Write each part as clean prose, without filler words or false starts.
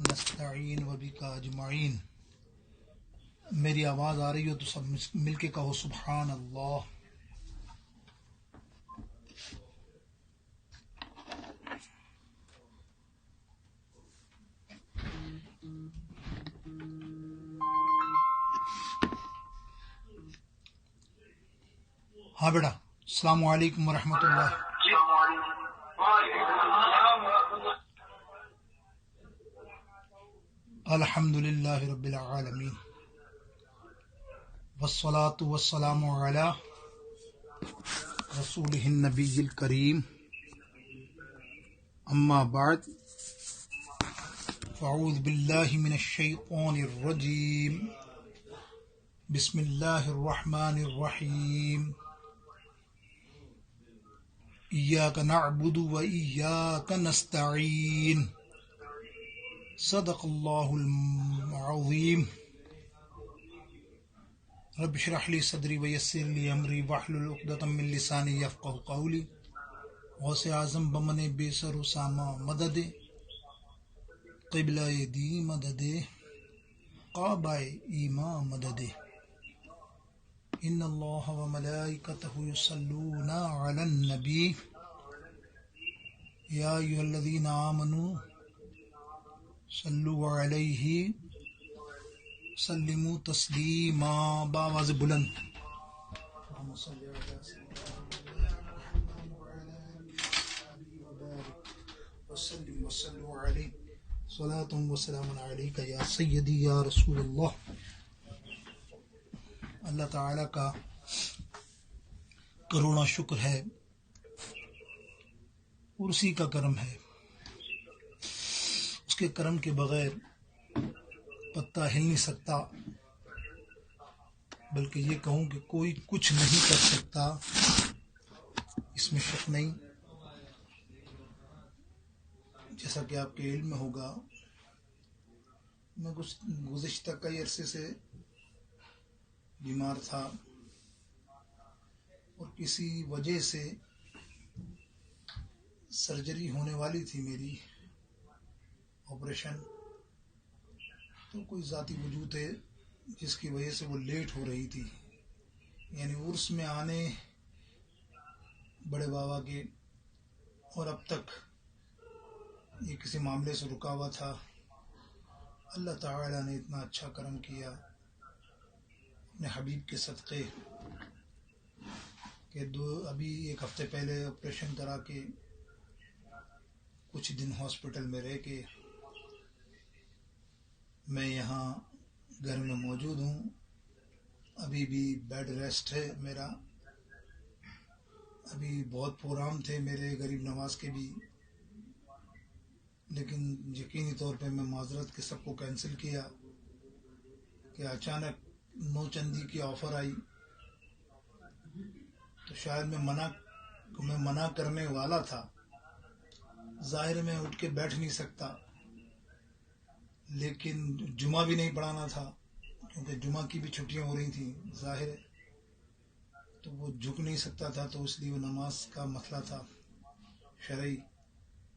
نستعین و بک اجمعین. میری آواز آ رہی ہو تو سب مل کے کہو سبحان اللہ. ہاں بیٹا، السلام علیکم ورحمۃ اللہ. الحمد للہ رب العالمین والصلاة والسلام علی رسولہ النبی الکریم. اما بعد فاعوذ باللہ من الشیطان الرجیم. بسم اللہ الرحمن الرحیم. ایاک نعبد و ایاک نستعین. صدق اللہ العظیم. رب اشرح لی صدری ویسر لی امری واحلل عقدۃ من لسانی یفقهوا قولی. غوث اعظم بمن بے سر و سامہ مدد، قبلہ دی مدد، کعبہ ایماں مدد. ان اللہ و ملائکتہ یصلون علی النبی یا ایھا الذین آمنوا صلوا علیہ سلموا تسلیما. بآواز بلند. وسلم وصلوا علیہ صلاۃ وسلام علیک یا سیدی یا رسول اللہ. اللہ تعالیٰ کا کروڑا شکر ہے اور اسی کا کرم ہے. اس کے کرم کے بغیر پتا ہل نہیں سکتا، بلکہ یہ کہوں کہ کوئی کچھ نہیں کر سکتا، اس میں شک نہیں. جیسا کہ آپ کے علم میں ہوگا، میں گزشتہ کئی عرصے سے بیمار تھا اور کسی وجہ سے سرجری ہونے والی تھی، میری آپریشن. تو کوئی ذاتی وجود ہے جس کی وجہ سے وہ لیٹ ہو رہی تھی، یعنی عرس میں آنے بڑے بابا کے، اور اب تک یہ کسی معاملے سے رکا ہوا تھا. اللہ تعالیٰ نے اتنا اچھا کرم کیا اپنے حبیب کے صدقے کہ ابھی ایک ہفتے پہلے آپریشن کرا کے کچھ دن ہاسپٹل میں رہ کے میں یہاں گھر میں موجود ہوں. ابھی بھی بیڈ ریسٹ ہے میرا. ابھی بہت پروگرام تھے میرے غریب نواز کے بھی، لیکن یقینی طور پہ میں معذرت کے سب کو کینسل کیا کہ اچانک نو چندی کی آفر آئی. تو شاید میں منع کرنے والا تھا. ظاہر میں اٹھ کے بیٹھ نہیں سکتا، لیکن جمعہ بھی نہیں پڑھانا تھا کیونکہ جمعہ کی بھی چھٹیاں ہو رہی تھیں ظاہر ہے. تو وہ جھک نہیں سکتا تھا، تو اس لیے وہ نماز کا مسئلہ تھا شرعی.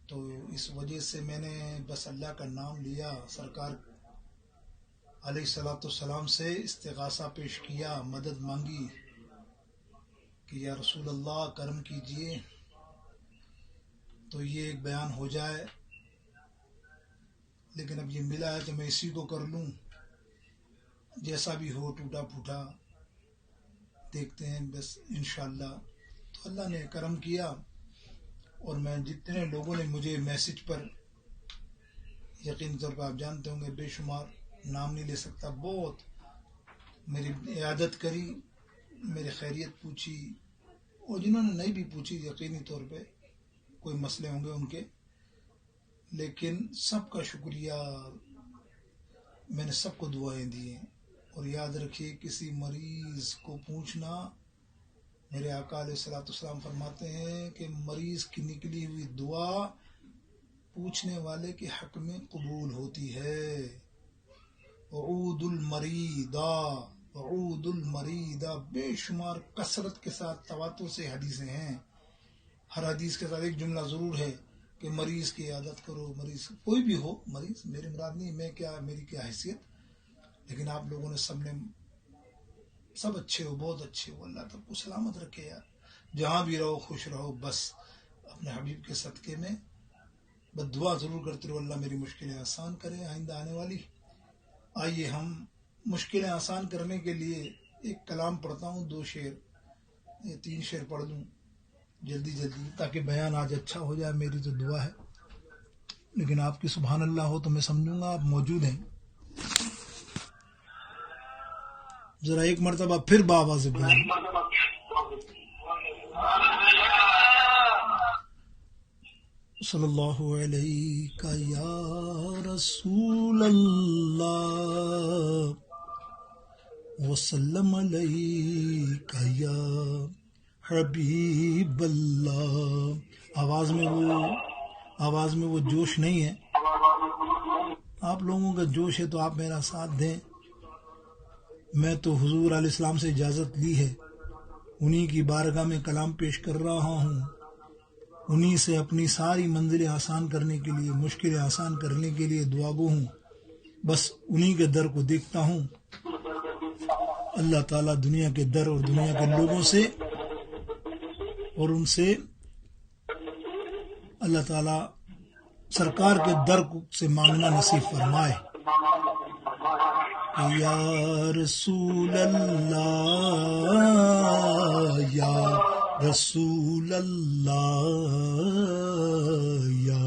تو اس وجہ سے میں نے بس اللہ کا نام لیا، سرکار علیہ الصلوۃ والسلام سے استغاثہ پیش کیا، مدد مانگی کہ یا رسول اللہ کرم کیجئے تو یہ ایک بیان ہو جائے. لیکن اب یہ ملا ہے تو میں اسی کو کر لوں، جیسا بھی ہو ٹوٹا پھوٹا دیکھتے ہیں بس انشاءاللہ. تو اللہ نے کرم کیا، اور میں جتنے لوگوں نے مجھے میسج پر، یقینی طور پر آپ جانتے ہوں گے، بے شمار نام نہیں لے سکتا، بہت میری عیادت کری، میری خیریت پوچھی، اور جنہوں نے نہیں بھی پوچھی یقینی طور پہ کوئی مسئلے ہوں گے ان کے، لیکن سب کا شکریہ. میں نے سب کو دعائیں دی ہیں. اور یاد رکھیے کسی مریض کو پوچھنا، میرے آقا علیہ الصلوۃ والسلام فرماتے ہیں کہ مریض کی نکلی ہوئی دعا پوچھنے والے کے حق میں قبول ہوتی ہے. وعود المریضہ، بے شمار کثرت کے ساتھ تواتر سے حدیثیں ہیں. ہر حدیث کے ساتھ ایک جملہ ضرور ہے کہ مریض کی عیادت کرو، مریض کوئی بھی ہو، مریض میری مراد نہیں، میری کیا حیثیت، لیکن آپ لوگوں نے سب اچھے ہو، بہت اچھے ہو، اللہ تب کو سلامت رکھے یار، جہاں بھی رہو خوش رہو، بس اپنے حبیب کے صدقے میں بس دعا ضرور کرتے رہو اللہ میری مشکلیں آسان کرے آئندہ آنے والی۔ آئیے ہم مشکلیں آسان کرنے کے لیے ایک کلام پڑھتا ہوں، 2 شعر 3 شعر پڑھ لوں جلدی تاکہ بیان آج اچھا ہو جائے، میری تو دعا ہے، لیکن آپ کی سبحان اللہ ہو تو میں سمجھوں گا آپ موجود ہیں۔ ذرا ایک مرتبہ پھر بآواز بلند، صلی اللہ علیہ یا رسول اللہ وسلم علیہ یا حبیب اللہ۔ آواز میں وہ جوش نہیں ہے، آپ لوگوں کا جوش ہے تو آپ میرا ساتھ دیں۔ میں تو حضور علیہ السلام سے اجازت لی ہے، انہی کی بارگاہ میں کلام پیش کر رہا ہوں، انہی سے اپنی ساری منزلیں آسان کرنے کے لیے، مشکلیں آسان کرنے کے لیے دعا گو ہوں، بس انہی کے در کو دیکھتا ہوں۔ اللہ تعالیٰ دنیا کے در اور دنیا کے لوگوں سے اور ان سے اللہ تعالیٰ سرکار کے در سے مانگنا نصیب فرمائے۔ یا رسول اللہ یا رسول اللہ یا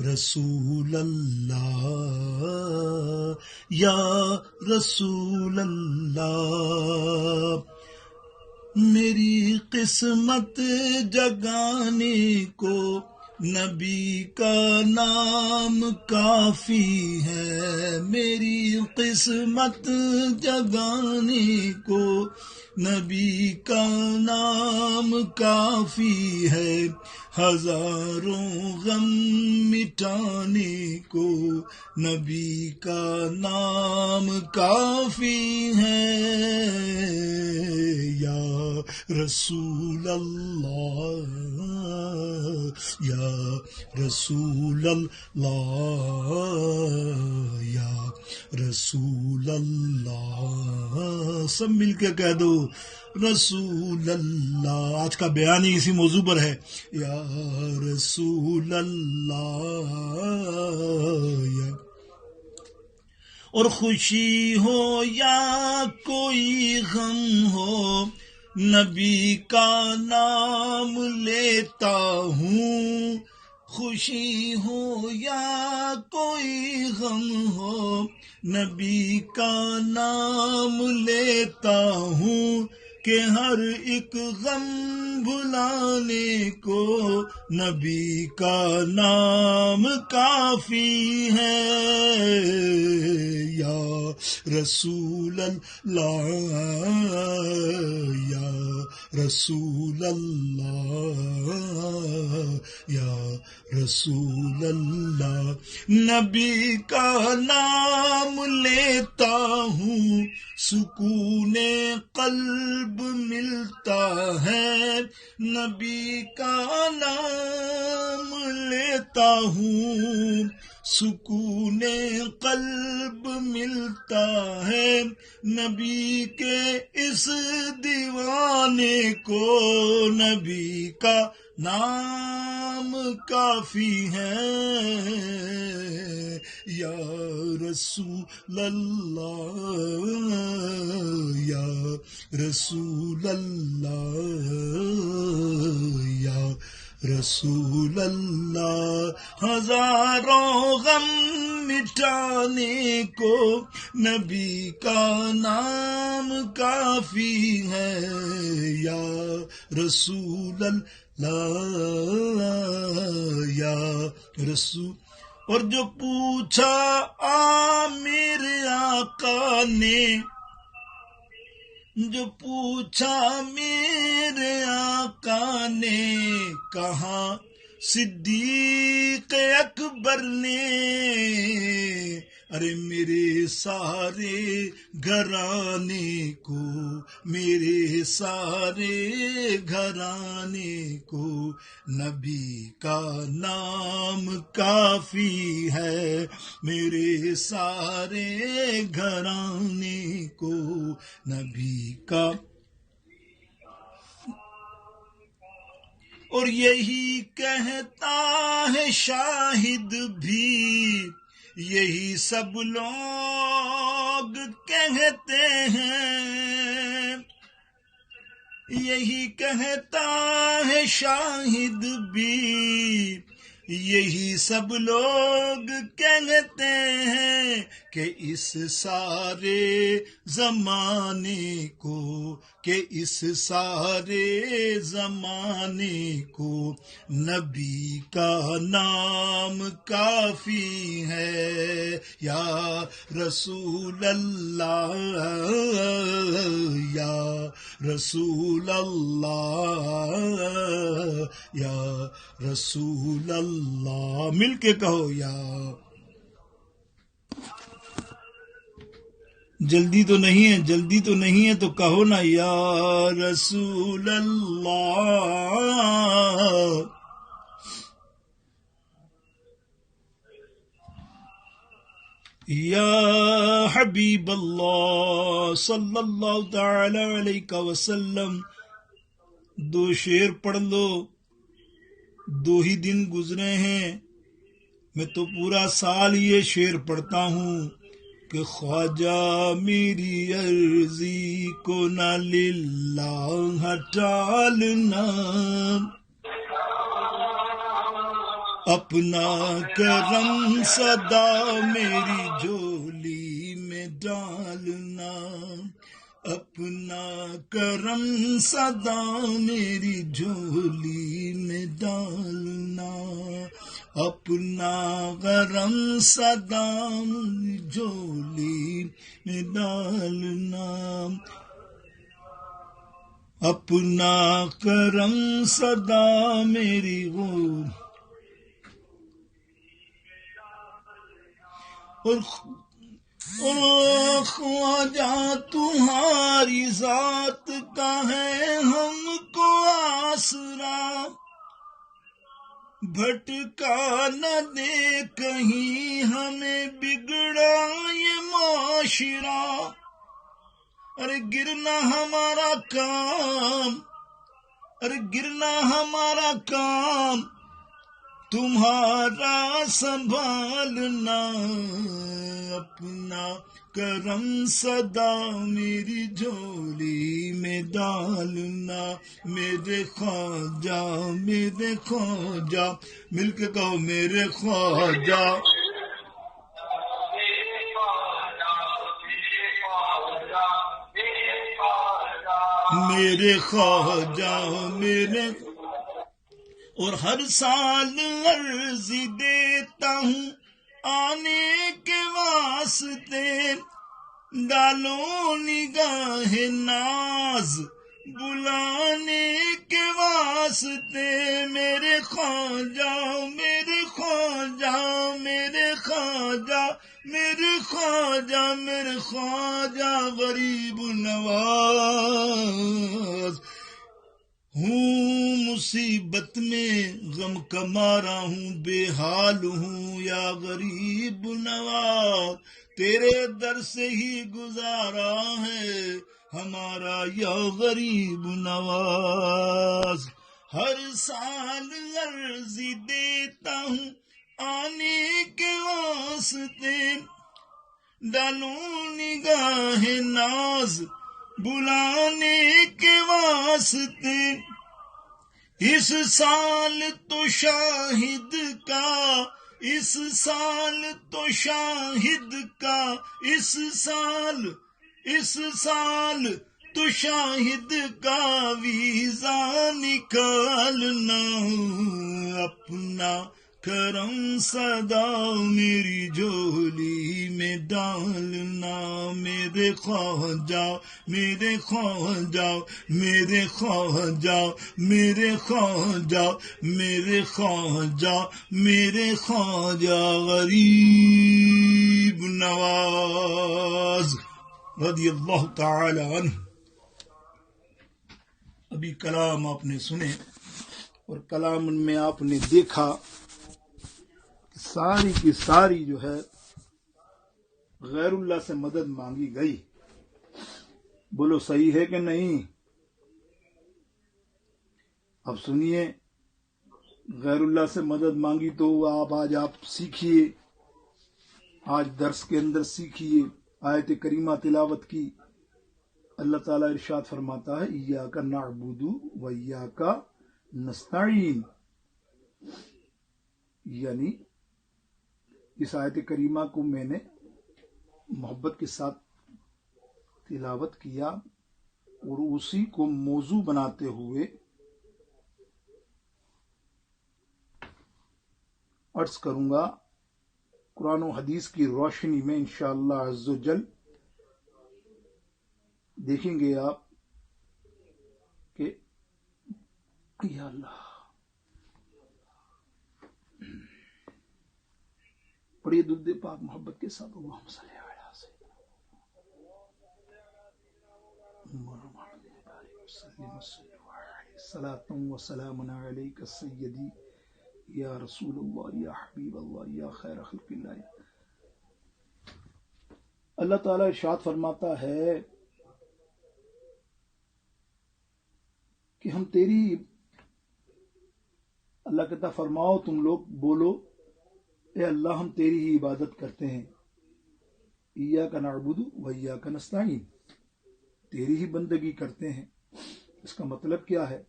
رسول اللہ یا رسول اللہ، میری قسمت جگانے کو نبی کا نام کافی ہے، میری قسمت جگانے کو نبی کا نام کافی ہے، ہزاروں غم مٹانے کو نبی کا نام کافی ہے، یا رسول اللہ یا رسول اللہ یا رسول اللہ، سب مل کے کہہ دو رسول اللہ۔ آج کا بیان ہی اسی موضوع پر ہے، یا رسول اللہ یا، اور خوشی ہو یا کوئی غم ہو نبی کا نام لیتا ہوں، خوشی ہو یا کوئی غم ہو نبی کا نام لیتا ہوں، کہ ہر ایک غم بھلانے کو نبی کا نام کافی ہے، یا رسول اللہ یا رسول اللہ یا رسول اللہ، نبی کا نام لیتا ہوں سکون قلب ملتا ہے، نبی کا نام لیتا ہوں سکون قلب ملتا ہے، نبی کے اس دیوانے کو نبی کا نام کافی ہے، یا رسول اللہ یا رسول اللہ یا رسول اللہ، ہزاروں غم مٹانے کو نبی کا نام کافی ہے، یا رسول اللہ یا رسول۔ اور جو پوچھا میرے آقا نے، جو پوچھا میرے آقا نے، کہاں صدیق اکبر نے، ارے میرے سارے گھرانے کو، میرے سارے گھرانے کو نبی کا نام کافی ہے، میرے سارے گھرانے کو نبی کا. اور یہی کہتا ہے شاہد بھی، یہی سب لوگ کہتے ہیں، یہی کہتا ہے شاہد بھی، یہی سب لوگ کہتے ہیں کہ اس سارے زمانے کو، کہ اس سارے زمانے کو نبی کا نام کافی ہے. یا رسول اللہ، یا رسول اللہ، یا رسول اللہ. مل کے کہو یا. جلدی تو نہیں ہے، جلدی تو نہیں ہے تو کہو نا یا رسول اللہ. یا حبیب اللہ صلی اللہ تعالی علیہ وسلم. 2 شعر پڑھ لو، 2 ہی دن گزرے ہیں، میں تو پورا سال یہ شعر پڑھتا ہوں کہ خواجہ میری عرضی کو نہ للہ ٹالنا، اپنا کرم صدا میری جھولی میں ڈالنا، اپنا کرم صدا میری جھولی میں ڈالنا، اپنا کرم صدا میری جھولی میں ڈالنا، اپنا کرم صدا میری اور خواجہ تمہاری ذات کا ہے ہم کو آسرا، بھٹکا نہ دے کہیں ہمیں بگڑا یہ معاشرہ. ارے گرنا ہمارا کام، ارے گرنا ہمارا کام، تمہارا سنبھالنا، اپنا کرم صدا میری جھولی میں ڈالنا. میرے خواجہ، میرے خواجہ، مل کے کہو میرے خواجہ. میرے خواجہ میرے. اور ہر سال عرضی دیتا ہوں آنے کے واسطے، ڈالو نگاہ ناز بلانے کے واسطے. میرے خواجہ، میرے خواجہ، میرے خواجہ، میرے خواجہ، میرے خواجہ غریب نواز. ہوں مصیبت میں غم کا مارا ہوں، بے حال ہوں یا غریب نواز، تیرے در سے ہی گزارا ہے ہمارا یا غریب نواز. ہر سال عرضی دیتا ہوں آنے کے واسطے، ڈالو نگاہ ناز بلانے کے واسطے. اس سال تو شاہد کا، اس سال تو شاہد کا، اس سال تو شاہد کا ویزا نکالنا، اپنا کرم صدا میری جھولی میں ڈالنا. میرے خواجہ، میرے خواجہ، میرے خواجہ، میرے خواجہ، میرے خواجہ، میرے خواجہ غریب نواز رضی اللہ تعالی عنہ. ابھی کلام آپ نے سنے اور کلام میں آپ نے دیکھا کہ ساری کی ساری جو ہے غیر اللہ سے مدد مانگی گئی. بولو صحیح ہے کہ نہیں؟ اب سنیے، غیر اللہ سے مدد مانگی تو آج آپ سیکھیے، آج درس کے اندر سیکھیے، آیت کریمہ تلاوت کی. اللہ تعالیٰ ارشاد فرماتا ہے ایاک نعبد و ایاک نستعین، یعنی اس آیت کریمہ کو میں نے محبت کے ساتھ تلاوت کیا اور اسی کو موضوع بناتے ہوئے عرض کروں گا. قرآن و حدیث کی روشنی میں انشاءاللہ عز و جل دیکھیں گے آپ کہ یا اللہ پڑھیے درود پاک محبت کے ساتھ. اللہم صلی علی سیدنا صلاۃ و سلام علیک سیدی یا رسول اللہ یا حبیب اللہ یا خیر خلق اللہ. اللہ تعالیٰ ارشاد فرماتا ہے کہ ہم تیری، اللہ کہتا فرماؤ تم لوگ بولو اے اللہ ہم تیری ہی عبادت کرتے ہیں. ایاک نعبد و ایاک نستعین، تیری ہی بندگی کرتے ہیں. اس کا مطلب کیا ہے؟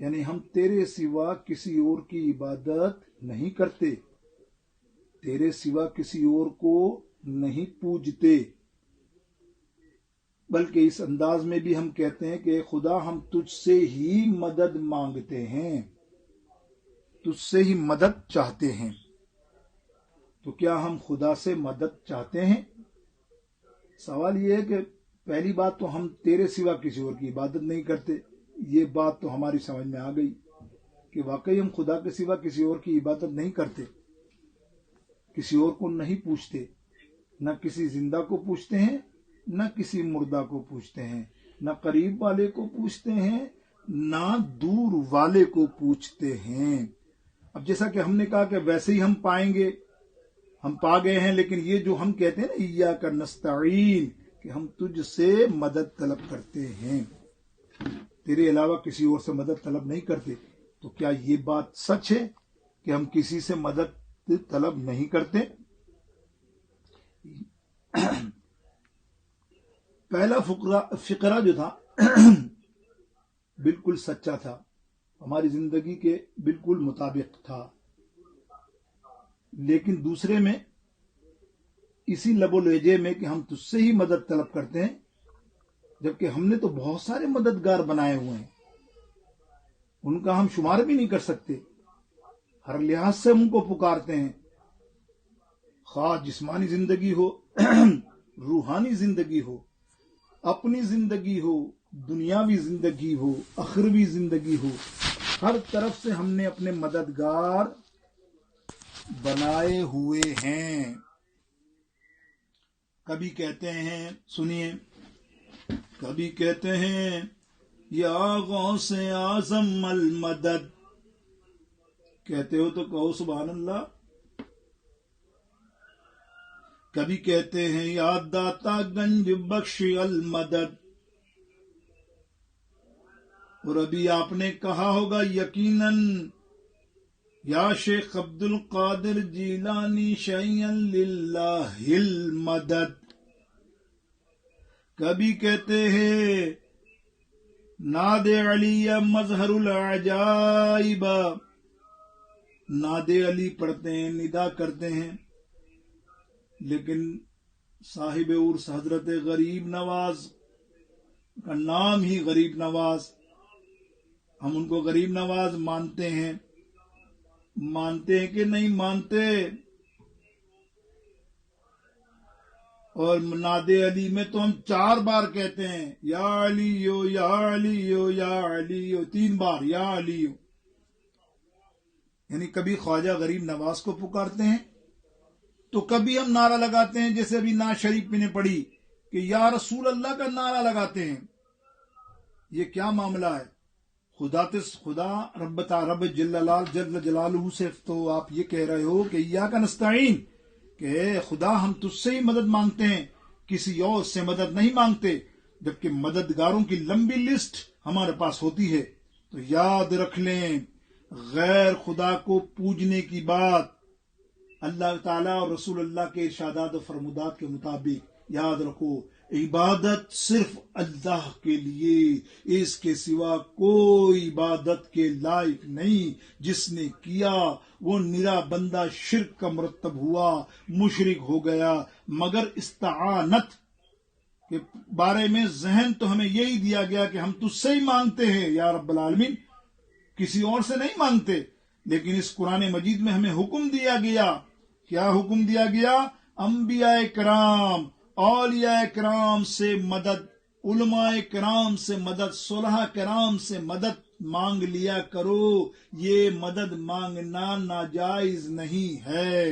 یعنی ہم تیرے سوا کسی اور کی عبادت نہیں کرتے، تیرے سوا کسی اور کو نہیں پوجتے، بلکہ اس انداز میں بھی ہم کہتے ہیں کہ خدا ہم تجھ سے ہی مدد مانگتے ہیں، تجھ سے ہی مدد چاہتے ہیں. تو کیا ہم خدا سے مدد چاہتے ہیں؟ سوال یہ ہے کہ پہلی بات تو ہم تیرے سوا کسی اور کی عبادت نہیں کرتے. یہ بات تو ہماری سمجھ میں آ گئی کہ واقعی ہم خدا کے سوا کسی اور کی عبادت نہیں کرتے، کسی اور کو نہیں پوچھتے، نہ کسی زندہ کو پوچھتے ہیں نہ کسی مردہ کو پوچھتے ہیں، نہ قریب والے کو پوچھتے ہیں نہ دور والے کو پوچھتے ہیں. اب جیسا کہ ہم نے کہا کہ ویسے ہی ہم پائیں گے، ہم پا گئے ہیں، لیکن یہ جو ہم کہتے ہیں نا ایاک نستعین، کہ ہم تجھ سے مدد طلب کرتے ہیں، تیرے علاوہ کسی اور سے مدد طلب نہیں کرتے. تو کیا یہ بات سچ ہے کہ ہم کسی سے مدد طلب نہیں کرتے؟ پہلا فقرہ جو تھا بالکل سچا تھا، ہماری زندگی کے بالکل مطابق تھا. لیکن دوسرے میں اسی لب و لہجے میں کہ ہم تجھ سے ہی مدد طلب کرتے ہیں، جبکہ ہم نے تو بہت سارے مددگار بنائے ہوئے ہیں، ان کا ہم شمار بھی نہیں کر سکتے، ہر لحاظ سے ہم ان کو پکارتے ہیں، خواہ جسمانی زندگی ہو، روحانی زندگی ہو، اپنی زندگی ہو، دنیاوی زندگی ہو، اخروی زندگی ہو، ہر طرف سے ہم نے اپنے مددگار بنائے ہوئے ہیں. کبھی کہتے ہیں، سنیے، کبھی کہتے ہیں یا غوث اعظم المدد، کہتے ہو تو کہو سبحان اللہ. کبھی کہتے ہیں یا داتا گنج بخش المدد، اور ابھی آپ نے کہا ہوگا یقیناً یا شیخ عبد القادر جیلانی شیئا للہ المدد. کبھی کہتے ہیں ناد علی مظہر العجائب، ناد علی پڑھتے ہیں، ندا کرتے ہیں، لیکن صاحب عرس حضرت غریب نواز کا نام ہی غریب نواز، ہم ان کو غریب نواز مانتے ہیں کہ نہیں مانتے؟ اور ناد علی میں تو ہم 4 بار کہتے ہیں یا علیو یا علیو یا علیو، 3 بار یا علیو. یعنی کبھی خواجہ غریب نواز کو پکارتے ہیں تو کبھی ہم نعرہ لگاتے ہیں، جیسے ابھی نعت شریف میں نے پڑھی کہ یا رسول اللہ کا نعرہ لگاتے ہیں. یہ کیا معاملہ ہے؟ خدا رب جل جلالہ سے تو آپ یہ کہہ رہے ہو کہ ایاک نستعین، کہ خدا ہم تجھ سے ہی مدد مانگتے ہیں، کسی اور سے مدد نہیں مانگتے، جبکہ مددگاروں کی لمبی لسٹ ہمارے پاس ہوتی ہے. تو یاد رکھ لیں، غیر خدا کو پوجنے کی بات اللہ تعالیٰ اور رسول اللہ کے ارشادات و فرمودات کے مطابق یاد رکھو، عبادت صرف اللہ کے لیے، اس کے سوا کوئی عبادت کے لائق نہیں. جس نے کیا وہ نرا بندہ شرک کا مرتب ہوا، مشرک ہو گیا. مگر استعانت کے بارے میں ذہن تو ہمیں یہی دیا گیا کہ ہم تجھ سے ہی مانگتے ہیں یا رب العالمین، کسی اور سے نہیں مانگتے. لیکن اس قرآن مجید میں ہمیں حکم دیا گیا. کیا حکم دیا گیا؟ انبیاء کرام، اولیاء کرام سے مدد، علماء کرام سے مدد، صلحاء کرام سے مدد مانگ لیا کرو. یہ مدد مانگنا ناجائز نہیں ہے.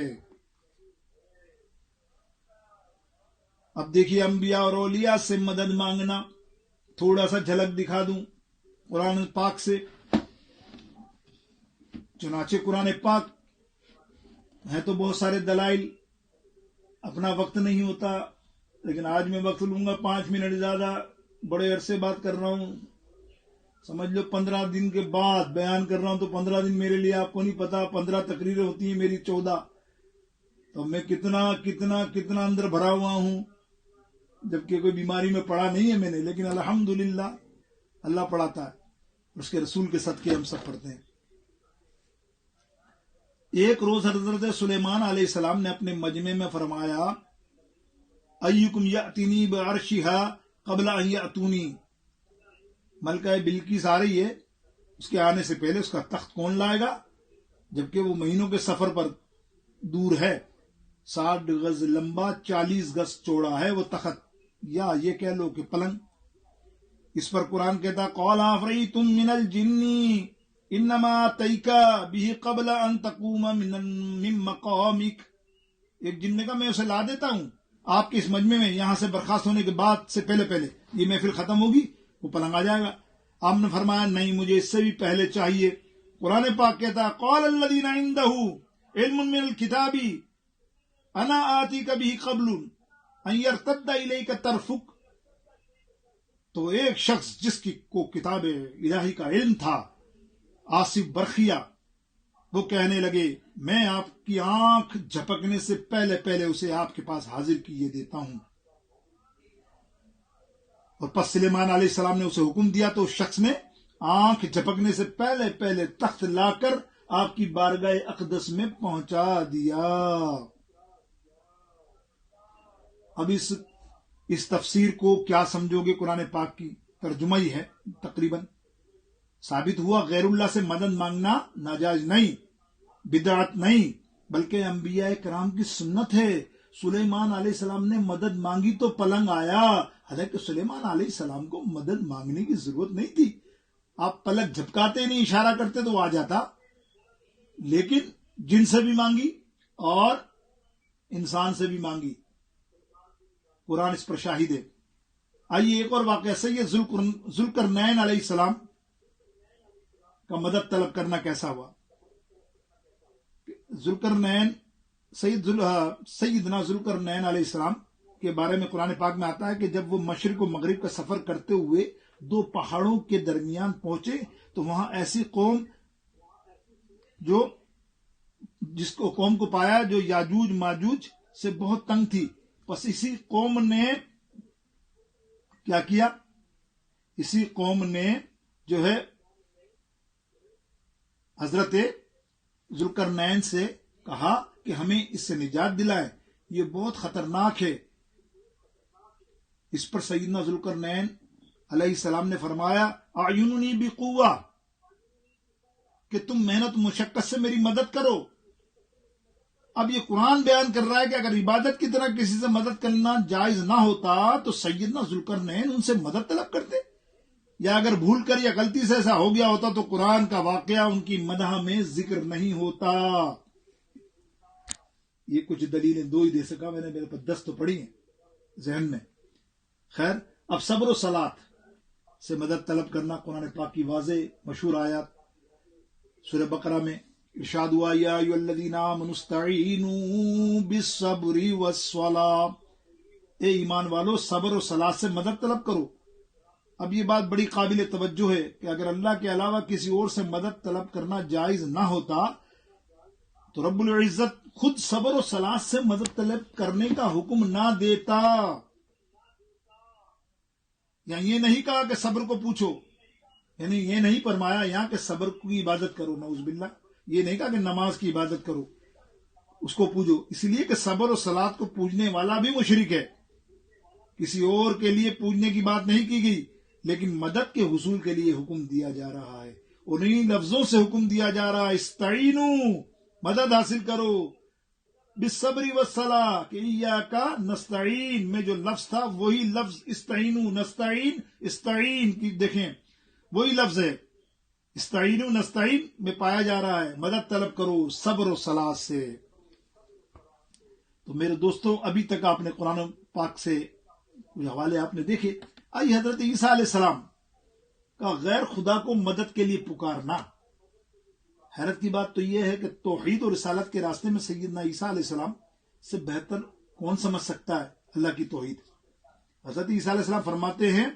اب دیکھیے انبیاء اور اولیاء سے مدد مانگنا، تھوڑا سا جھلک دکھا دوں قرآن پاک سے. چنانچہ قرآن پاک ہے تو بہت سارے دلائل، اپنا وقت نہیں ہوتا، لیکن آج میں وقت لوں گا 5 منٹ زیادہ، بڑے عرصے بات کر رہا ہوں. سمجھ لو 15 دن کے بعد بیان کر رہا ہوں، تو 15 دن میرے لیے آپ کو نہیں پتا. 15 تقریریں ہوتی ہیں میری 14. تو میں کتنا اندر بھرا ہوا ہوں، جبکہ کوئی بیماری میں پڑا نہیں ہے میں نے، لیکن الحمدللہ اللہ پڑھاتا ہے، اس کے رسول کے صدقے ہم سب پڑھتے ہیں. ایک روز حضرت سلیمان علیہ السلام نے اپنے مجمع میں فرمایا، ایکم یأتینی بعرشہا قبل ان یأتونی. ملکہ بلقیس آ رہی ہے، اس کے آنے سے پہلے اس کا تخت کون لائے گا؟ جبکہ وہ مہینوں کے سفر پر دور ہے. 60 گز لمبا، 40 گز چوڑا ہے وہ تخت، یا یہ کہہ لو کہ پلنگ. اس پر قرآن کہتا، قال افریتم من الجن انما اتیکا بہ قبل ان تقوم من مقامک. ایک جن نے کہا میں اسے لا دیتا ہوں آپ کے اس مجمع میں، یہاں سے برخاست ہونے کے بعد سے پہلے یہ محفل ختم ہوگی وہ پلنگ آ جائے گا. آپ نے فرمایا نہیں، مجھے اس سے بھی پہلے چاہیے. قرآن پاک کہتا، قال الذین عندہ علم من الکتاب انا آتیک بہ قبل ان یرتد الیک طرفک. تو ایک شخص جس کو کتاب الہی کا علم تھا، آصف برخیہ، وہ کہنے لگے میں آپ کی آنکھ جھپکنے سے پہلے اسے آپ کے پاس حاضر کیے دیتا ہوں. اور پس سلیمان علیہ السلام نے اسے حکم دیا تو اس شخص نے آنکھ جھپکنے سے پہلے تخت لا کر آپ کی بارگاہ اقدس میں پہنچا دیا. اب اس تفسیر کو کیا سمجھو گے؟ قرآن پاک کی ترجمہ ہی ہے تقریباً. ثابت ہوا غیر اللہ سے مدد مانگنا ناجائز نہیں، بدعت نہیں، بلکہ انبیاء کرام کی سنت ہے. سلیمان علیہ السلام نے مدد مانگی تو پلنگ آیا، حالانکہ سلیمان علیہ السلام کو مدد مانگنے کی ضرورت نہیں تھی. آپ پلک جھپکاتے نہیں، اشارہ کرتے تو آ جاتا. لیکن جن سے بھی مانگی اور انسان سے بھی مانگی. قرآن اس پر شاہد ہے. آئیے ایک اور واقعہ، سید ذوالقرنین علیہ السلام کا مدد طلب کرنا کیسا ہوا. سیدنا ذوالقرنین علیہ السلام کے بارے میں قرآن پاک میں آتا ہے کہ جب وہ مشرق و مغرب کا سفر کرتے ہوئے 2 پہاڑوں کے درمیان پہنچے تو وہاں ایسی قوم جس کو قوم کو پایا جو یاجوج ماجوج سے بہت تنگ تھی. بس اسی قوم نے کیا کیا؟ اسی قوم نے جو ہے حضرت ذوالقرنین سے کہا کہ ہمیں اس سے نجات دلائے، یہ بہت خطرناک ہے. اس پر سیدنا ذوالقرنین علیہ السلام نے فرمایا، اعینونی بقوہ، کہ تم محنت مشقت سے میری مدد کرو. اب یہ قرآن بیان کر رہا ہے کہ اگر عبادت کی طرح کسی سے مدد کرنا جائز نہ ہوتا تو سیدنا ذوالقرنین ان سے مدد طلب کرتے، یا اگر بھول کر یا غلطی سے ایسا ہو گیا ہوتا تو قرآن کا واقعہ ان کی مدح میں ذکر نہیں ہوتا. یہ کچھ دلیلیں دو ہی دے سکا میں نے، میرے پاس 10 تو پڑھی ہیں ذہن میں. خیر، اب صبر و صلات سے مدد طلب کرنا، قرآن پاک کی واضح مشہور آیات سورہ بقرہ میں ارشاد ہوا یا ایھا الذین آمنوا استعینوا بالصبر والصلاۃ، اے ایمان والو صبر و صلات سے مدد طلب کرو. اب یہ بات بڑی قابل توجہ ہے کہ اگر اللہ کے علاوہ کسی اور سے مدد طلب کرنا جائز نہ ہوتا تو رب العزت خود صبر و صلات سے مدد طلب کرنے کا حکم نہ دیتا. یا یہ نہیں کہا کہ صبر کو پوچھو، یعنی یہ نہیں فرمایا یہاں کہ صبر کی عبادت کرو، نعوذ باللہ. یہ نہیں کہا کہ نماز کی عبادت کرو، اس کو پوجو، اس لیے کہ صبر و صلات کو پوجنے والا بھی مشرک ہے. کسی اور کے لیے پوجنے کی بات نہیں کی گئی، لیکن مدد کے حصول کے لیے حکم دیا جا رہا ہے. انہی لفظوں سے حکم دیا جا رہا ہے استعینوا، مدد حاصل کرو، بالصبر والصلاۃ، کہ ایاک نستعین میں جو لفظ تھا وہی لفظ استعینوا نستعین استعین کی دیکھیں وہی لفظ ہے. استعینوا نستعین میں پایا جا رہا ہے مدد طلب کرو صبر و صلات سے. تو میرے دوستوں، ابھی تک آپ نے قرآن پاک سے کچھ حوالے آپ نے دیکھے. آئی حضرت عیسیٰ علیہ السلام کا غیر خدا کو مدد کے لیے پکارنا. حیرت کی بات تو یہ ہے کہ توحید اور رسالت کے راستے میں سیدنا عیسیٰ علیہ السلام سے بہتر کون سمجھ سکتا ہے اللہ کی توحید. حضرت عیسیٰ علیہ السلام فرماتے ہیں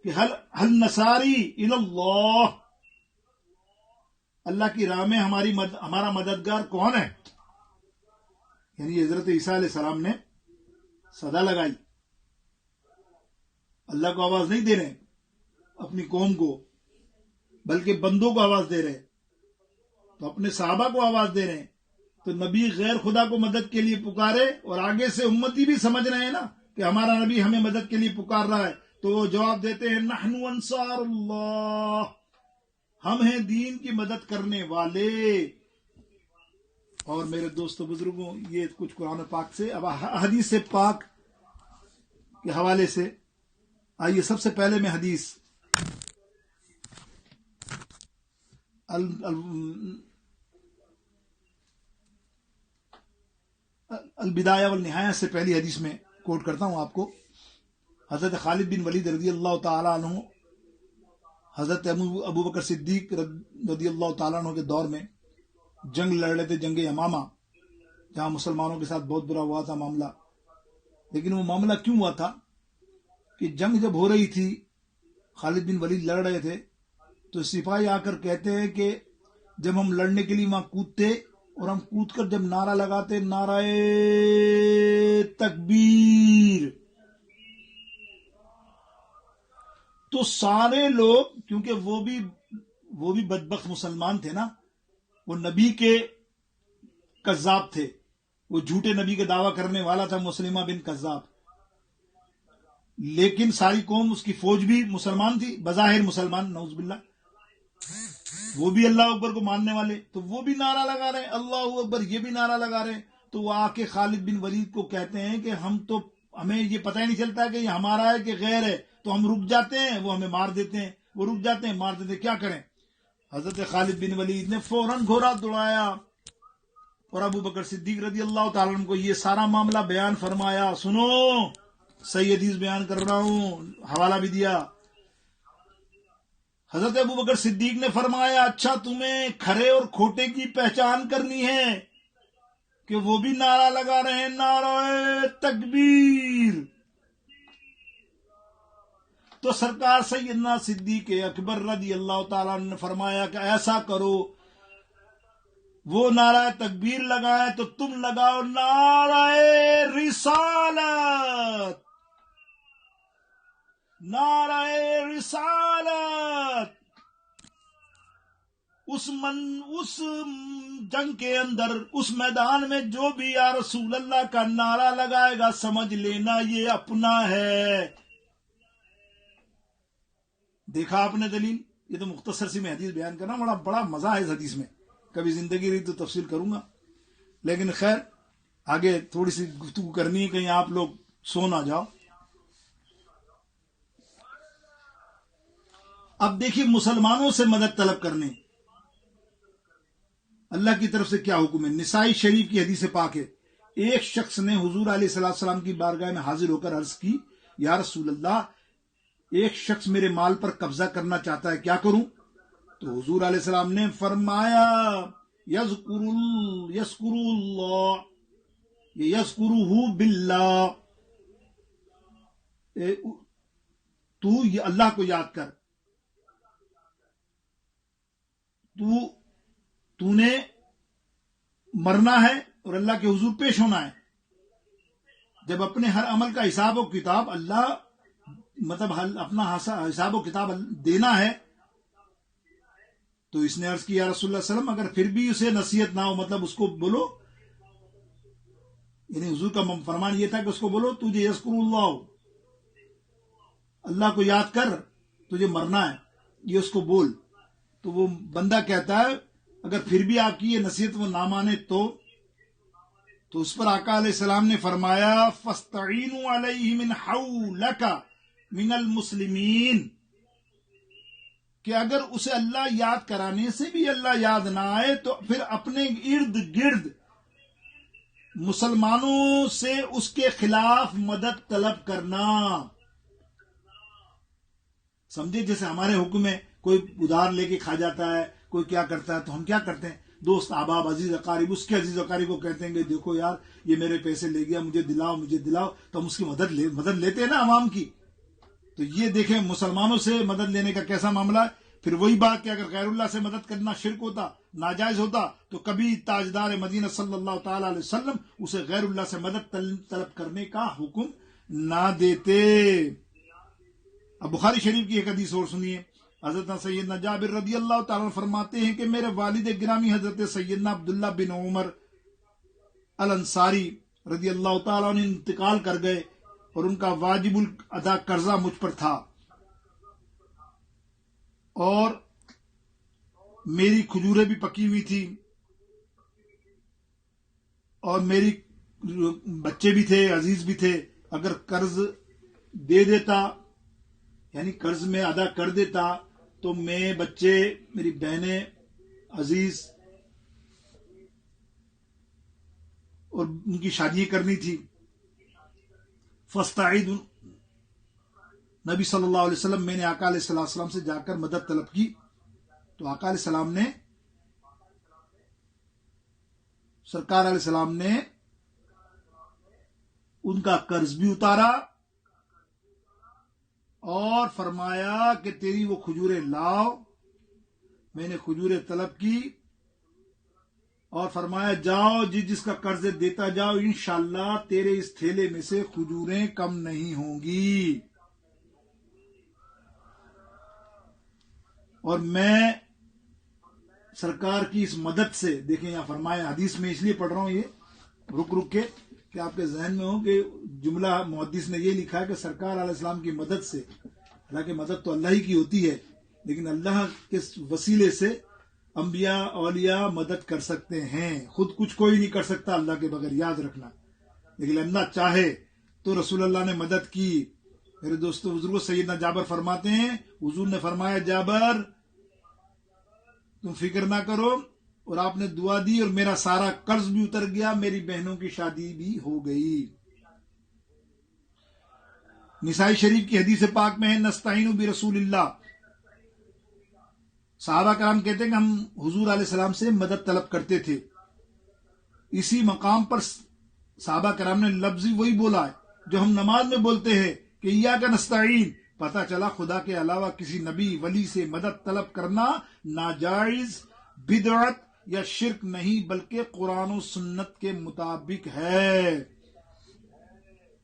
کہ حل نصاری الی اللہ، اللہ کی راہ میں ہمارا مددگار کون ہے. یعنی حضرت عیسیٰ علیہ السلام نے صدا لگائی، اللہ کو آواز نہیں دے رہے اپنی قوم کو، بلکہ بندوں کو آواز دے رہے، تو اپنے صحابہ کو آواز دے رہے ہیں. تو نبی غیر خدا کو مدد کے لیے پکارے اور آگے سے امتی بھی سمجھ رہے ہیں نا کہ ہمارا نبی ہمیں مدد کے لیے پکار رہا ہے، تو وہ جواب دیتے ہیں نحن انصار اللہ، ہم ہیں دین کی مدد کرنے والے. اور میرے دوستو بزرگوں، یہ کچھ قرآن پاک سے. اب حدیث پاک کے حوالے سے آئیے سب سے پہلے میں حدیث البدایہ والنہایہ سے پہلی حدیث میں کوٹ کرتا ہوں آپ کو. حضرت خالد بن ولید رضی اللہ تعالیٰ عنہ حضرت ابو بکر صدیق رضی اللہ تعالیٰ عنہ کے دور میں جنگ لڑ رہے تھے، جنگ یمامہ، جہاں مسلمانوں کے ساتھ بہت برا ہوا تھا معاملہ. لیکن وہ معاملہ کیوں ہوا تھا کہ جنگ جب ہو رہی تھی، خالد بن ولید لڑ رہے تھے، تو سپاہی آ کر کہتے ہیں کہ جب ہم لڑنے کے لیے وہاں کودتے اور ہم کود کر جب نعرہ لگاتے نعرہ تکبیر، تو سارے لوگ، کیونکہ وہ بھی بدبخت مسلمان تھے نا، وہ نبی کے کذاب تھے، وہ جھوٹے نبی کے دعویٰ کرنے والا تھا مسلمہ بن کذاب. لیکن ساری قوم، اس کی فوج بھی مسلمان تھی، بظاہر مسلمان، نعوذ باللہ، وہ بھی اللہ اکبر کو ماننے والے، تو وہ بھی نعرہ لگا رہے ہیں اللہ اکبر، یہ بھی نعرہ لگا رہے ہیں. تو وہ آ کے خالد بن ولید کو کہتے ہیں کہ ہمیں یہ پتہ ہی نہیں چلتا کہ یہ ہمارا ہے کہ غیر ہے، تو ہم رک جاتے ہیں، وہ ہمیں مار دیتے ہیں، وہ رک جاتے ہیں، مار دیتے ہیں، کیا کریں. حضرت خالد بن ولید نے فوراً گھوڑا دوڑایا اور ابو بکر صدیق رضی اللہ تعالیٰ عنہ کو یہ سارا معاملہ بیان فرمایا. سنو، صحیح حدیث بیان کر رہا ہوں، حوالہ بھی دیا. حضرت ابو بکر صدیق نے فرمایا اچھا تمہیں کھرے اور کھوٹے کی پہچان کرنی ہے کہ وہ بھی نعرہ لگا رہے ہیں نعرہ تکبیر. تو سرکار سیدنا صدیق اکبر رضی اللہ تعالیٰ عنہ نے فرمایا کہ ایسا کرو، وہ نعرہ تکبیر لگائے تو تم لگاؤ نعرہ رسالت، نعرہ رسالت. اس جنگ کے اندر، اس میدان میں جو بھی یا رسول اللہ کا نعرہ لگائے گا سمجھ لینا یہ اپنا ہے. دیکھا آپ نے دلیل. یہ تو مختصر سی میں حدیث بیان کرنا، بڑا مزہ ہے اس حدیث میں، کبھی زندگی رہی تو تفصیل کروں گا. لیکن خیر، آگے تھوڑی سی گفتگو کرنی ہے، کہیں آپ لوگ سو نہ جاؤ. اب دیکھیے مسلمانوں سے مدد طلب کرنے، اللہ کی طرف سے کیا حکم ہے؟ نسائی شریف کی حدیث پاک ہے، ایک شخص نے حضور علیہ السلام کی بارگاہ میں حاضر ہو کر عرض کی، یا رسول اللہ، ایک شخص میرے مال پر قبضہ کرنا چاہتا ہے، کیا کروں؟ تو حضور علیہ السلام نے فرمایا، یذکر اللہ، یذکرہ باللہ، تو یہ اللہ کو یاد کر، تو نے مرنا ہے اور اللہ کے حضور پیش ہونا ہے، جب اپنے ہر عمل کا حساب و کتاب اللہ، مطلب اپنا حساب و کتاب دینا ہے، تو اس نے عرض کیا، یا رسول اللہ صلی اللہ علیہ وسلم، اگر پھر بھی اسے نصیحت نہ ہو، مطلب اس کو بولو، یعنی حضور کا فرمان یہ تھا کہ اس کو بولو تجھے یذکر اللہ، اللہ کو یاد کر، تجھے مرنا ہے، یہ اس کو بول. تو وہ بندہ کہتا ہے اگر پھر بھی آپ کی یہ نصیحت وہ نہ مانے تو اس پر آقا علیہ السلام نے فرمایا، فَاسْتَعِينُوا عَلَيْهِ مِنْ حَوْلَكَ مِنَ الْمُسْلِمِينَ، کہ اگر اسے اللہ یاد کرانے سے بھی اللہ یاد نہ آئے تو پھر اپنے ارد گرد مسلمانوں سے اس کے خلاف مدد طلب کرنا. سمجھے؟ جیسے ہمارے حکم میں کوئی ادھار لے کے کھا جاتا ہے، کوئی کیا کرتا ہے، تو ہم کیا کرتے ہیں؟ دوست احباب عزیز اقارب اس کے عزیز اقارب کو کہتے ہیں کہ دیکھو یار یہ میرے پیسے لے گیا، مجھے دلاؤ، تو ہم اس کی مدد لیتے ہیں نا عوام کی. تو یہ دیکھیں مسلمانوں سے مدد لینے کا کیسا معاملہ ہے. پھر وہی بات کہ اگر غیر اللہ سے مدد کرنا شرک ہوتا، ناجائز ہوتا، تو کبھی تاجدار مدینہ صلی اللہ تعالی علیہ وسلم اسے غیر اللہ سے مدد طلب کرنے کا حکم نہ دیتے. اب بخاری شریف کی ایک حدیث اور سنیے. حضرت سیدنا جابر رضی اللہ تعالیٰ فرماتے ہیں کہ میرے والد گرامی حضرت سیدنا عبداللہ بن عمر الانصاری رضی اللہ تعالیٰ نے انتقال کر گئے اور ان کا واجب الادا قرضہ مجھ پر تھا، اور میری کھجوریں بھی پکی ہوئی تھی اور میری بچے بھی تھے، عزیز بھی تھے. اگر قرض دے دیتا، یعنی قرض میں ادا کر دیتا، تو میں، بچے، میری بہنیں، عزیز، اور ان کی شادی کرنی تھی. فاستعید، نبی صلی اللہ علیہ وسلم، میں نے آقا علیہ السلام سے جا کر مدد طلب کی، تو آقا علیہ السلام نے، سرکار علیہ السلام نے ان کا قرض بھی اتارا اور فرمایا کہ تیری وہ کھجوریں لاؤ. میں نے کھجوریں طلب کی اور فرمایا جاؤ جس کا قرض دیتا جاؤ، انشاءاللہ تیرے اس تھیلے میں سے کھجوریں کم نہیں ہوں گی. اور میں سرکار کی اس مدد سے، دیکھیں یہاں فرمایا، حدیث میں اس لیے پڑھ رہا ہوں یہ رک کے کہ آپ کے ذہن میں ہو کہ جملہ محدث نے یہ لکھا ہے کہ سرکار علیہ السلام کی مدد سے، حالانکہ مدد تو اللہ ہی کی ہوتی ہے، لیکن اللہ کے وسیلے سے انبیاء اولیاء مدد کر سکتے ہیں. خود کچھ کوئی نہیں کر سکتا اللہ کے بغیر، یاد رکھنا. لیکن اللہ چاہے تو رسول اللہ نے مدد کی. میرے دوستو بزرگوں، سیدنا جابر فرماتے ہیں، حضور نے فرمایا جابر تم فکر نہ کرو، اور آپ نے دعا دی اور میرا سارا قرض بھی اتر گیا، میری بہنوں کی شادی بھی ہو گئی. نسائی شریف کی حدیث پاک میں ہے، نستعین برسول اللہ. صحابہ کرام کہتے ہیں کہ ہم حضور علیہ السلام سے مدد طلب کرتے تھے. اسی مقام پر صحابہ کرام نے لفظ وہی بولا ہے جو ہم نماز میں بولتے ہیں کہ ایاک نستعین. پتہ چلا خدا کے علاوہ کسی نبی ولی سے مدد طلب کرنا ناجائز، بدعت یا شرک نہیں، بلکہ قرآن و سنت کے مطابق ہے.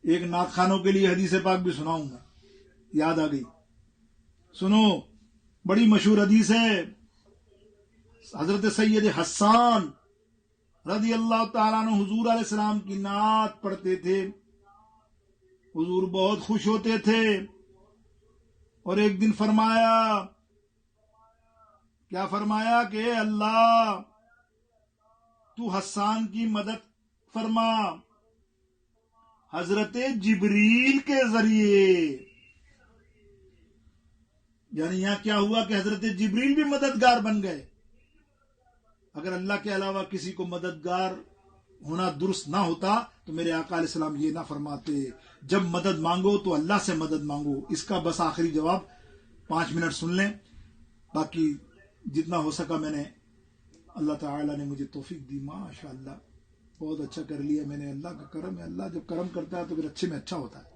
ایک نعت خانوں کے لیے حدیث پاک بھی سناؤں گا، یاد آ گئی، سنو، بڑی مشہور حدیث ہے. حضرت سید حسان رضی اللہ تعالیٰ عنہ حضور علیہ السلام کی نعت پڑھتے تھے. حضور بہت خوش ہوتے تھے اور ایک دن فرمایا، کیا فرمایا کہ اے اللہ تو حسان کی مدد فرما حضرت جبریل کے ذریعے. یعنی یہاں کیا ہوا کہ حضرت جبریل بھی مددگار بن گئے. اگر اللہ کے علاوہ کسی کو مددگار ہونا درست نہ ہوتا تو میرے آقا علیہ السلام یہ نہ فرماتے جب مدد مانگو تو اللہ سے مدد مانگو. اس کا بس آخری جواب 5 منٹ سن لیں. باقی جتنا ہو سکا میں نے، اللہ تعالیٰ نے مجھے توفیق دی، ماشاء اللہ بہت اچھا کر لیا میں نے. اللہ کا کرم ہے، اللہ جب کرم کرتا ہے تو پھر اچھے میں اچھا ہوتا ہے.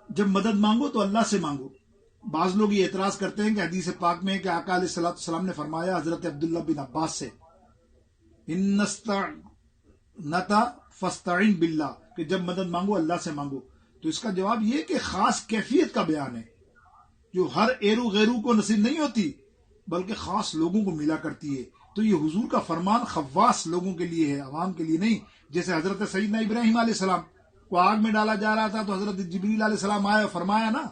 جب مدد مانگو تو اللہ سے مانگو. بعض لوگ یہ اعتراض کرتے ہیں کہ حدیث پاک میں کہ آقا علیہ السلام نے فرمایا حضرت عبداللہ بن عباس سے، ان استعنت فاستعن باللہ، کہ جب مدد مانگو اللہ سے مانگو. تو اس کا جواب یہ کہ خاص کیفیت کا بیان ہے جو ہر ایرو غیرو کو نصیب نہیں ہوتی بلکہ خاص لوگوں کو ملا کرتی ہے. تو یہ حضور کا فرمان خواص لوگوں کے لیے ہے، عوام کے لیے نہیں. جیسے حضرت سیدنا ابراہیم علیہ السلام کو آگ میں ڈالا جا رہا تھا تو حضرت جبریل علیہ السلام آئے اور فرمایا نا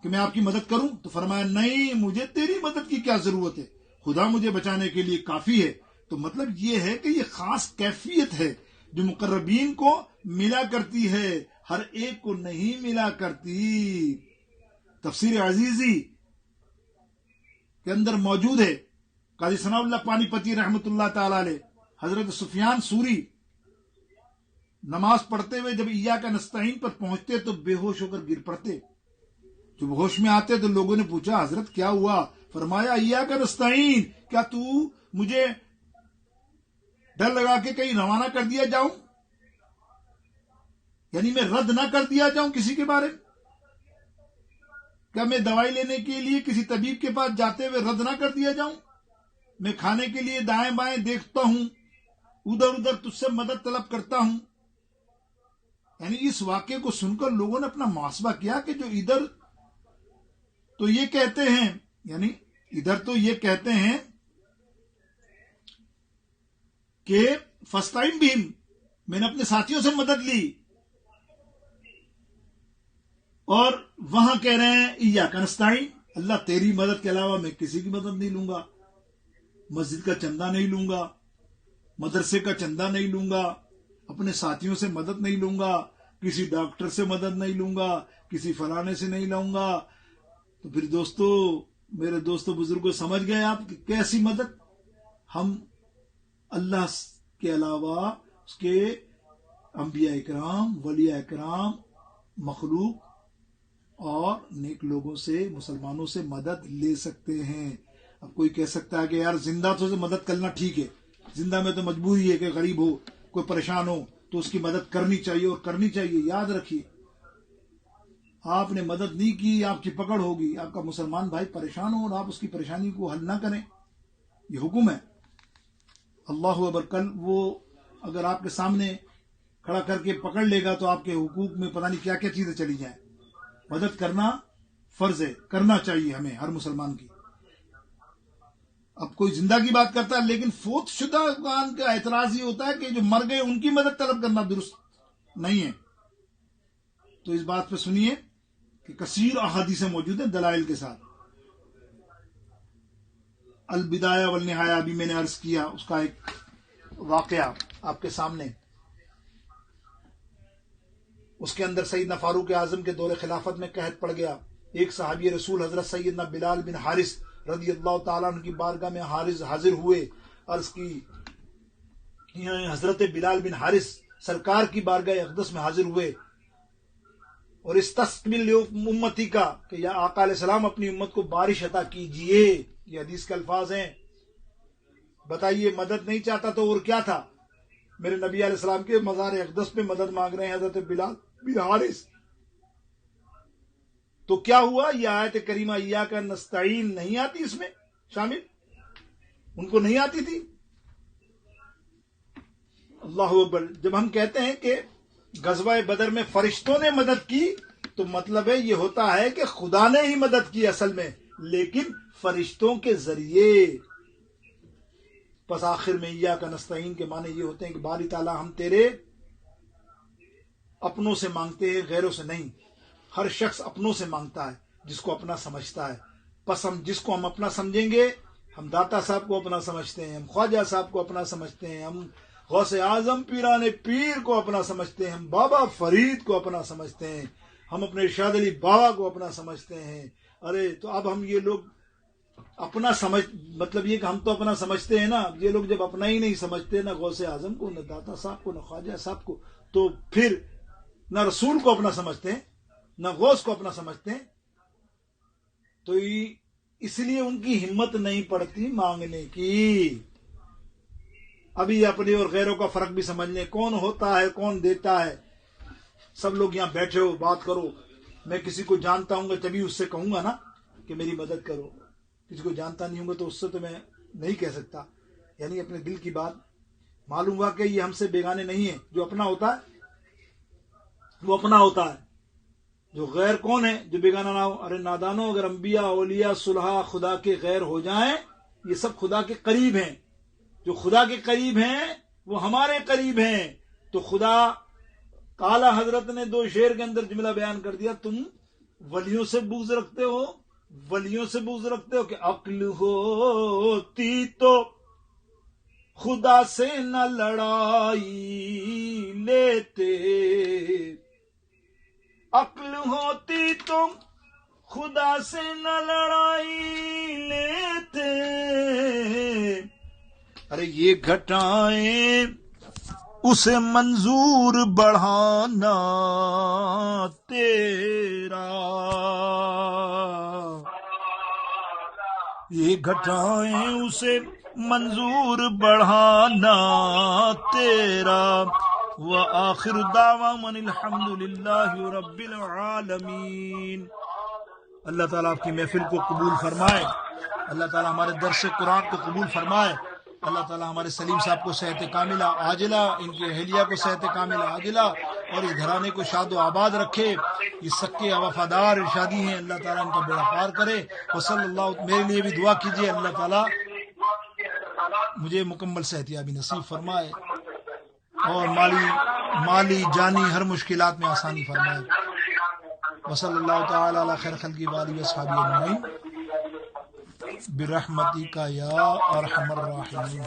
کہ میں آپ کی مدد کروں، تو فرمایا نہیں، مجھے تیری مدد کی کیا ضرورت ہے، خدا مجھے بچانے کے لیے کافی ہے. تو مطلب یہ ہے کہ یہ خاص کیفیت ہے جو مقربین کو ملا کرتی ہے، ہر ایک کو نہیں ملا کرتی. تفسیر عزیزی کے اندر موجود ہے. قاضی ثناء اللہ پانی پتی رحمۃ اللہ تعالی علیہ، حضرت سفیان سوری نماز پڑھتے ہوئے جب ایاک نستعین پر پہنچتے تو بے ہوش ہو کر گر پڑتے. جب ہوش میں آتے تو لوگوں نے پوچھا حضرت کیا ہوا؟ فرمایا ایاک نستعین، کیا تو مجھے ڈر لگا کے کہیں روانہ کر دیا جاؤں، یعنی میں رد نہ کر دیا جاؤں کسی کے بارے میں؟ کیا میں دوائی لینے کے لیے کسی طبیب کے پاس جاتے ہوئے رد نہ کر دیا جاؤں؟ میں کھانے کے لیے دائیں بائیں دیکھتا ہوں، ادھر ادھر تجھ سے مدد طلب کرتا ہوں. یعنی اس واقعے کو سن کر لوگوں نے اپنا محاسبہ کیا کہ جو ادھر تو یہ کہتے ہیں، یعنی ادھر تو یہ کہتے ہیں کہ فاستعن بہم، میں نے اپنے ساتھیوں سے مدد لی، اور وہاں کہہ رہے ہیں ایاک نستعین، اللہ تیری مدد کے علاوہ میں کسی کی مدد نہیں لوں گا، مسجد کا چندہ نہیں لوں گا، مدرسے کا چندہ نہیں لوں گا، اپنے ساتھیوں سے مدد نہیں لوں گا، کسی ڈاکٹر سے مدد نہیں لوں گا، کسی فلانے سے نہیں لوں گا. تو پھر دوستو، میرے دوستو بزرگوں، سمجھ گئے آپ کہ کیسی مدد؟ ہم اللہ کے علاوہ اس کے انبیاء اکرام، ولی اکرام، مخلوق اور نیک لوگوں سے، مسلمانوں سے مدد لے سکتے ہیں. اب کوئی کہہ سکتا ہے کہ یار زندہ تو سے مدد کرنا ٹھیک ہے، زندہ میں تو مجبوری ہے کہ غریب ہو، کوئی پریشان ہو تو اس کی مدد کرنی چاہیے اور کرنی چاہیے. یاد رکھیے، آپ نے مدد نہیں کی، آپ کی پکڑ ہوگی. آپ کا مسلمان بھائی پریشان ہو اور آپ اس کی پریشانی کو حل نہ کریں، یہ حکم ہے. اللہ اکبر. کل وہ اگر آپ کے سامنے کھڑا کر کے پکڑ لے گا تو آپ کے حقوق میں پتہ نہیں کیا کیا چیزیں چلی جائیں. مدد کرنا فرض ہے، کرنا چاہیے ہمیں ہر مسلمان کی. اب کوئی زندہ کی بات کرتا ہے، لیکن فوت شدہ کا اعتراض یہ ہوتا ہے کہ جو مر گئے ان کی مدد طلب کرنا درست نہیں ہے. تو اس بات پہ سنیے کہ کثیر احادیث موجود ہیں دلائل کے ساتھ. البدایہ والنہایہ ابھی میں نے عرض کیا، اس کا ایک واقعہ آپ کے سامنے. اس کے اندر سیدنا فاروق اعظم کے دور خلافت میں قحط پڑ گیا. ایک صحابی رسول حضرت سیدنا بلال بن حارث رضی اللہ تعالیٰ عنہ کی بارگاہ میں حاضر ہوئے. عرض کی حضرت بلال بن حارث سرکار کی بارگاہ اقدس میں حاضر ہوئے اور استسقل امتی کا کہ یا آقا علیہ السلام اپنی امت کو بارش عطا کیجئے. یہ حدیث کے الفاظ ہیں. بتائیے، مدد نہیں چاہتا تو اور کیا تھا؟ میرے نبی علیہ السلام کے مزار اقدس پہ مدد مانگ رہے ہیں حضرت بلال بن حارث. تو کیا ہوا؟ یہ آیت کریمہ ایاک نستعین نہیں آتی اس میں شامل؟ ان کو نہیں آتی تھی؟ اللہ اکبر. جب ہم کہتے ہیں کہ غزوہ بدر میں فرشتوں نے مدد کی تو مطلب ہے یہ ہوتا ہے کہ خدا نے ہی مدد کی اصل میں، لیکن فرشتوں کے ذریعے. پس آخر میں ایاک نستعین کے معنی یہ ہوتے ہیں کہ باری تعالیٰ ہم تیرے اپنوں سے مانگتے ہیں، غیروں سے نہیں. ہر شخص اپنوں سے مانگتا ہے جس کو اپنا سمجھتا ہے. پس ہم جس کو ہم اپنا سمجھیں گے، ہم داتا صاحب کو اپنا سمجھتے ہیں، ہم خواجہ صاحب کو اپنا سمجھتے ہیں، ہم غوث اعظم پیران پیر کو اپنا سمجھتے ہیں، ہم بابا فرید کو اپنا سمجھتے ہیں، ہم اپنے ارشاد علی بابا کو اپنا سمجھتے ہیں. ارے تو اب ہم یہ لوگ اپنا سمجھ مطلب یہ کہ ہم تو اپنا سمجھتے ہیں نا، یہ لوگ جب اپنا ہی نہیں سمجھتے، نہ غوث اعظم کو، نہ داتا صاحب کو، نہ خواجہ صاحب کو، تو پھر نہ رسول کو اپنا سمجھتے ہیں، نہ غوث کو اپنا سمجھتے ہیں، تو اس لیے ان کی ہمت نہیں پڑتی مانگنے کی۔ ابھی اپنے اور غیروں کا فرق بھی سمجھ لیں، کون ہوتا ہے کون دیتا ہے۔ سب لوگ یہاں بیٹھے ہو، بات کرو، میں کسی کو جانتا ہوں گا تبھی اس سے کہوں گا نا کہ میری مدد کرو، کسی کو جانتا نہیں ہوں گا تو اس سے تو میں نہیں کہہ سکتا۔ یعنی اپنے دل کی بات معلوم ہوا کہ یہ ہم سے بیگانے نہیں ہیں۔ جو اپنا ہوتا ہے وہ اپنا ہوتا ہے، جو غیر کون ہے جو بیگانہ نہ ہو۔ ارے نادانو، اگر انبیاء، اولیاء، صلحاء خدا کے غیر ہو جائیں، یہ سب خدا کے قریب ہیں۔ جو خدا کے قریب ہیں وہ ہمارے قریب ہیں۔ تو خدا اعلی حضرت نے 2 شعر کے اندر جملہ بیان کر دیا، تم ولیوں سے بغض رکھتے ہو، ولیوں سے بغض رکھتے ہو کہ عقل ہوتی تو خدا سے نہ لڑائی لیتے، عقل ہوتی تو خدا سے نہ لڑائی لیتے۔ ارے یہ گھٹائیں اسے منظور بڑھانا تیرا، یہ گھٹائیں اسے منظور بڑھانا تیرا۔ وآخر دعوانا الحمد للہ رب العالمین۔ اللہ تعالیٰ آپ کی محفل کو قبول فرمائے، اللہ تعالیٰ ہمارے درس قرآن کو قبول فرمائے، اللہ تعالیٰ ہمارے سلیم صاحب کو صحت کاملہ عاجلہ، ان کی اہلیہ کو صحت کاملہ عاجلہ، اور اس گھرانے کو شاد و آباد رکھے۔ یہ سکے وفادار ارشادی ہیں، اللہ تعالیٰ ان کا بیڑا پار کرے۔ وصلی اللہ، میرے لیے بھی دعا کیجیے، اللہ تعالیٰ مجھے مکمل صحت یابی نصیب فرمائے اور مالی جانی ہر مشکلات میں آسانی فرمائے۔ وصلی اللہ تعالی علی خیر خلقہ وآلہ وصحبہ اجمعین برحمتک یا ارحم الراحمین۔